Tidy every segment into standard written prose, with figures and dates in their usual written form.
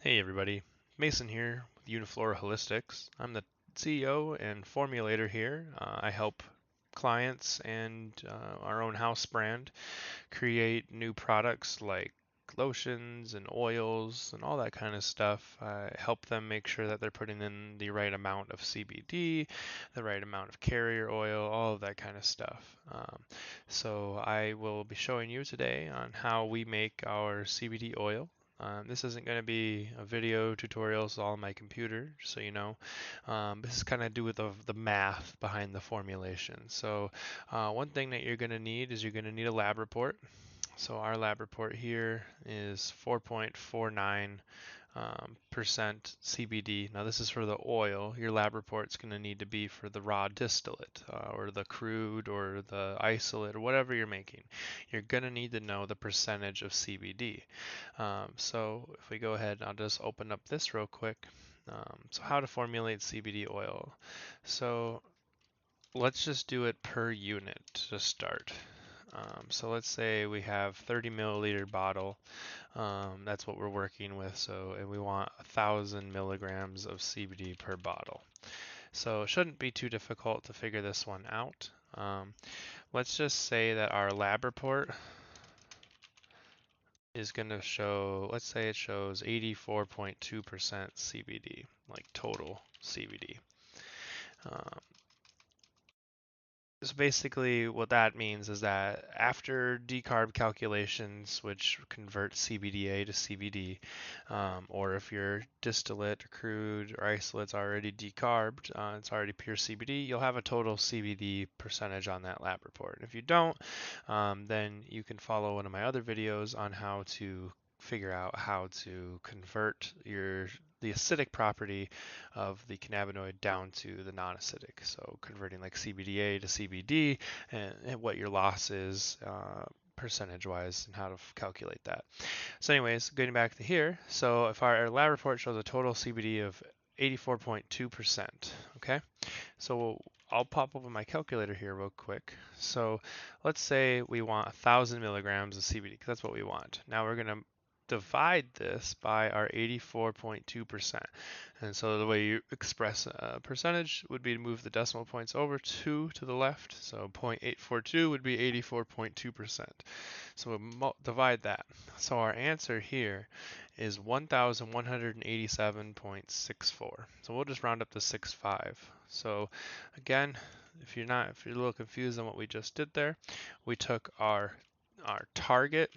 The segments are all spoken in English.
Hey everybody, Mason here with Uniflora Holistics. I'm the CEO and formulator here. I help clients and our own house brand create new products like lotions and oils and all that kind of stuff. I help them make sure that they're putting in the right amount of CBD, the right amount of carrier oil, all of that kind of stuff. So I will be showing you today on how we make our CBD oil. This isn't going to be a video tutorial, it's all on my computer, just so you know. This is kind of do with the math behind the formulation. So one thing that you're going to need is you're going to need a lab report. So our lab report here is 4.49 percent CBD. Now this is for the oil. Your lab report's going to need to be for the raw distillate or the crude or the isolate or whatever you're making. You're going to need to know the percentage of CBD. So if we go ahead, I'll just open up this real quick. So how to formulate CBD oil. So let's just do it per unit to start. So let's say we have 30 milliliter bottle. That's what we're working with. So, and we want 1,000 milligrams of CBD per bottle. So it shouldn't be too difficult to figure this one out. Let's just say that our lab report is going to show, let's say it shows 84.2% CBD, like total CBD. Um, So basically what that means is that after decarb calculations, which convert CBDA to CBD, or if your distillate or crude or isolate's already decarbed, it's already pure CBD, you'll have a total CBD percentage on that lab report. If you don't, then you can follow one of my other videos on how to figure out how to convert the acidic property of the cannabinoid down to the non-acidic. So converting like CBDA to CBD and what your loss is percentage-wise and how to calculate that. So anyways, getting back to here. So if our lab report shows a total CBD of 84.2%, okay? So I'll pop open my calculator here real quick. So let's say we want 1,000 milligrams of CBD because that's what we want. Now we're going to divide this by our 84.2%. And so the way you express a percentage would be to move the decimal points over 2 to the left. So 0.842 would be 84.2%. So we'll divide that. So our answer here is 1,187.64. So we'll just round up to 6.5. So again, if you're a little confused on what we just did there, we took our target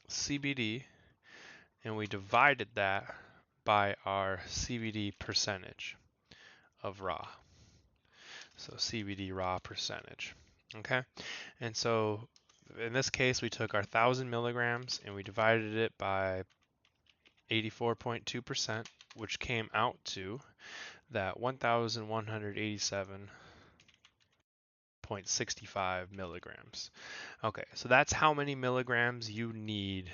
CBD and we divided that by our CBD percentage of raw. So CBD raw percentage. Okay, and so in this case we took our 1,000 milligrams and we divided it by 84.2%, which came out to that 1,187.65 milligrams. Okay, so that's how many milligrams you need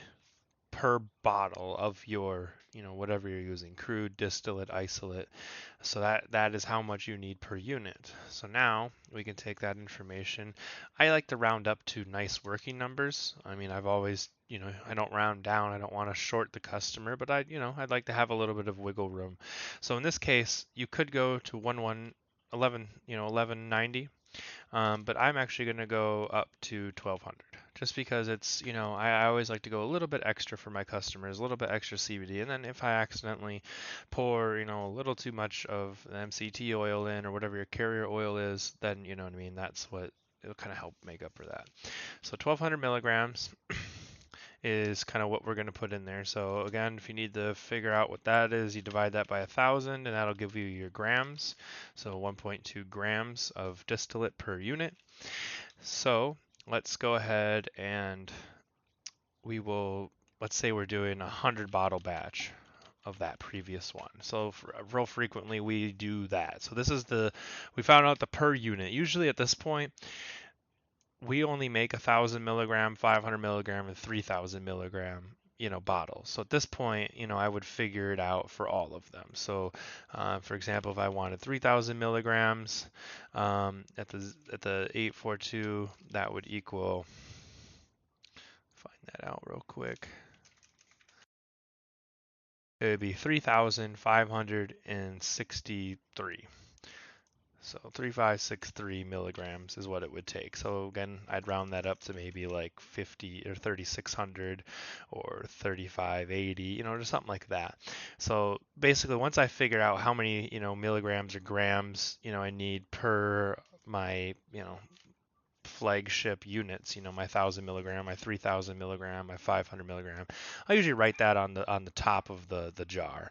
per bottle of your, whatever you're using, crude, distillate, isolate. So that is how much you need per unit. So now we can take that information. I like to round up to nice working numbers. I mean, I've always, I don't round down. I don't want to short the customer, but I'd like to have a little bit of wiggle room. So in this case, you could go to 1190. But I'm actually going to go up to 1200 just because it's, I always like to go a little bit extra for my customers, a little bit extra CBD. And then if I accidentally pour, a little too much of the MCT oil in or whatever your carrier oil is, then, you know what I mean? That's what it'll kind of help make up for that. So 1200 milligrams is kind of what we're going to put in there. So again, if you need to figure out what that is, you divide that by 1,000 and that'll give you your grams. So 1.2 grams of distillate per unit. So let's go ahead and let's say we're doing a 100 bottle batch of that previous one. So real frequently we do that. So we found out the per unit. Usually at this point, we only make 1,000 milligram, 500 milligram, and 3,000 milligram, bottles. So at this point, I would figure it out for all of them. So, for example, if I wanted 3,000 milligrams at the 842, that would equal. Find that out real quick. it would be 3,563. So 3,563 milligrams is what it would take. So again, I'd round that up to maybe like 50 or 3,600 or 3,580, just something like that. So basically, once I figure out how many, milligrams or grams, I need per my, flagship units, my 1,000 milligram, my 3,000 milligram, my 500 milligram. I usually write that on the top of the jar.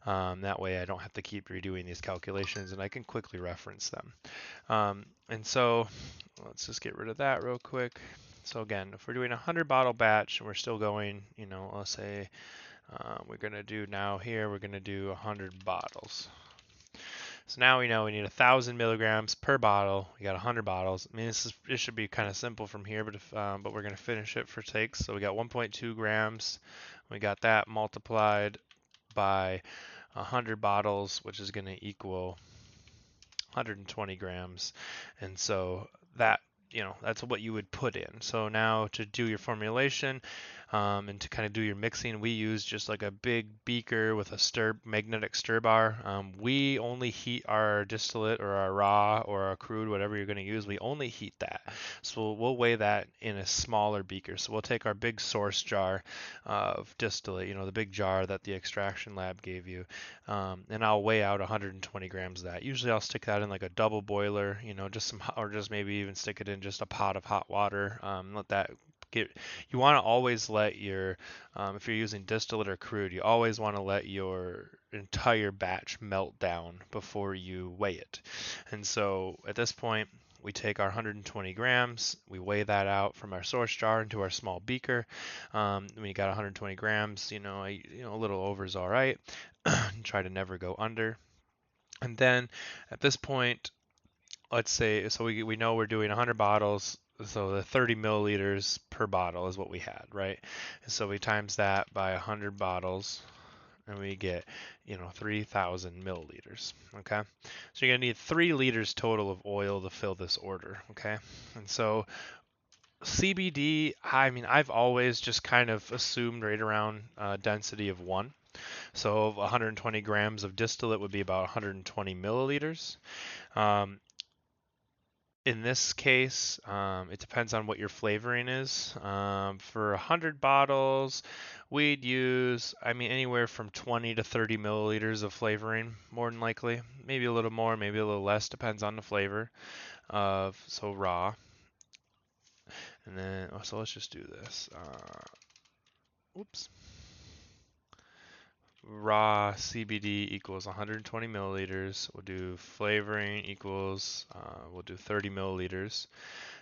That way I don't have to keep redoing these calculations and I can quickly reference them. And so let's just get rid of that real quick. So again, if we're doing a 100 bottle batch and we're still going, let's say we're going to do now here, we're going to do 100 bottles. So now we know we need 1,000 milligrams per bottle. We got 100 bottles. I mean, this should be kind of simple from here, but we're going to finish it for takes. So we got 1.2 grams. We got that multiplied by 100 bottles, which is going to equal 120 grams. And so that's what you would put in. So now to do your formulation, and to kind of do your mixing, we use just like a big beaker with a magnetic stir bar. We only heat our distillate or our raw or our crude, whatever you're going to use. We only heat that. So we'll weigh that in a smaller beaker. So we'll take our big source jar of distillate, the big jar that the extraction lab gave you, and I'll weigh out 120 grams of that. Usually I'll stick that in like a double boiler, or just maybe even stick it in just a pot of hot water. Let that you want to always let your, if you're using distillate or crude, you always want to let your entire batch melt down before you weigh it. And so at this point, we take our 120 grams, we weigh that out from our source jar into our small beaker. When you got 120 grams, a little over is all right. Try to never go under. And then at this point, let's say, so we know we're doing 100 bottles, so the 30 milliliters per bottle is what we had, right? And so we times that by 100 bottles, and we get, 3,000 milliliters, okay? So you're gonna need 3 liters total of oil to fill this order, okay? And so CBD, I mean, I've always just kind of assumed right around density of 1. So 120 grams of distillate would be about 120 milliliters. Um, in this case, it depends on what your flavoring is. For 100 bottles, we'd use, I mean, anywhere from 20 to 30 milliliters of flavoring, more than likely. Maybe a little more, maybe a little less, depends on the flavor of, so raw. And then, so let's just do this. Oops. Raw CBD equals 120 milliliters. We'll do flavoring equals, we'll do 30 milliliters.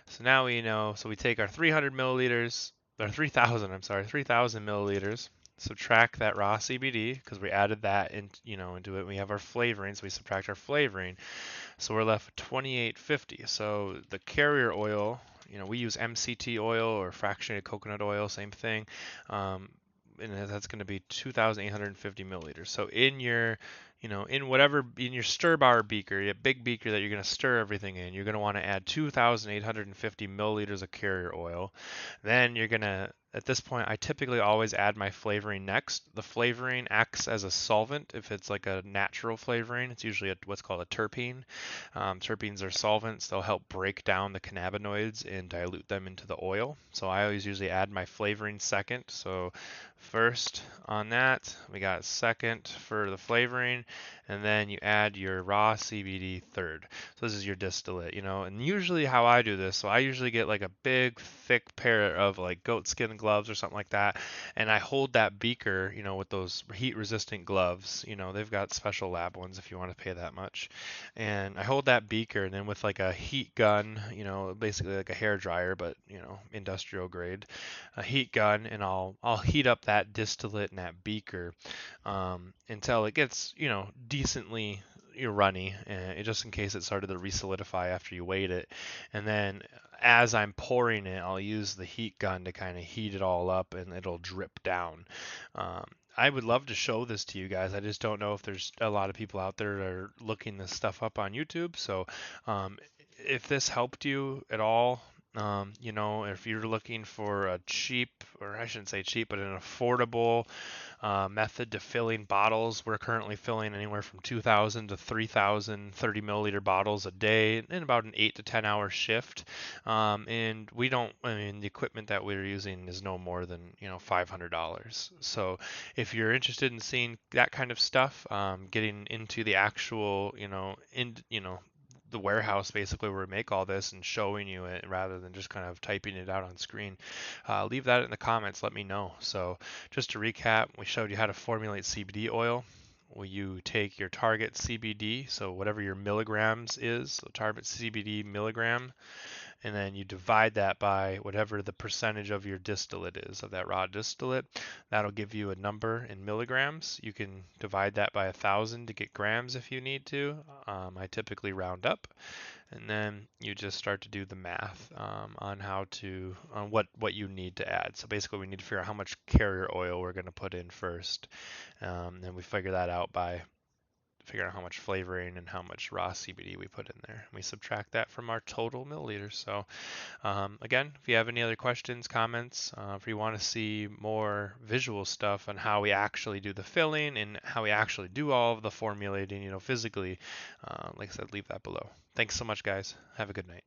So now we know, so we take our 300 milliliters, or 3,000, I'm sorry, 3,000 milliliters, subtract that raw CBD because we added that into it. We have our flavoring, so we subtract our flavoring. So we're left with 2850. So the carrier oil, we use MCT oil or fractionated coconut oil, same thing. And that's going to be 2,850 milliliters. So in your, in your stir bar beaker, your big beaker that you're going to stir everything in, you're going to want to add 2,850 milliliters of carrier oil. Then you're going to, at this point, I typically always add my flavoring next. The flavoring acts as a solvent. If it's like a natural flavoring, it's usually what's called a terpene. Terpenes are solvents. They'll help break down the cannabinoids and dilute them into the oil. So I always usually add my flavoring second. So first on that, we got second for the flavoring, and then you add your raw CBD third. So this is your distillate, and usually how I do this, so I usually get like a big thick pair of like goat skin gloves or something like that, and I hold that beaker, with those heat resistant gloves, they've got special lab ones if you want to pay that much. And I hold that beaker, and then with like a heat gun, basically like a hair dryer, but industrial grade, a heat gun, and I'll heat up that distillate in that beaker until it gets decently runny, just in case it started to resolidify after you weighed it. And then as I'm pouring it, I'll use the heat gun to kind of heat it all up, and it'll drip down. I would love to show this to you guys. I just don't know if there's a lot of people out there that are looking this stuff up on YouTube. So if this helped you at all, If you're looking for a cheap, or I shouldn't say cheap, but an affordable method to filling bottles. We're currently filling anywhere from 2,000 to 3,000 30 milliliter bottles a day in about an 8 to 10 hour shift. And we don't, I mean, the equipment that we're using is no more than, $500. So if you're interested in seeing that kind of stuff, getting into the actual, the warehouse basically where we make all this and showing you it rather than just kind of typing it out on screen, leave that in the comments. Let me know. So just to recap, we showed you how to formulate CBD oil. Well, you take your target CBD, so whatever your milligrams is, so target CBD milligram, and then you divide that by whatever the percentage of your distillate is, of that raw distillate. That'll give you a number in milligrams. You can divide that by 1,000 to get grams if you need to. I typically round up, and then you just start to do the math on what you need to add. So basically, we need to figure out how much carrier oil we're going to put in first, and we figure that out by figuring out how much flavoring and how much raw CBD we put in there. We subtract that from our total milliliters. So again, if you have any other questions, comments, if you want to see more visual stuff on how we actually do the filling and how we actually do all of the formulating, physically, like I said, leave that below. Thanks so much, guys. Have a good night.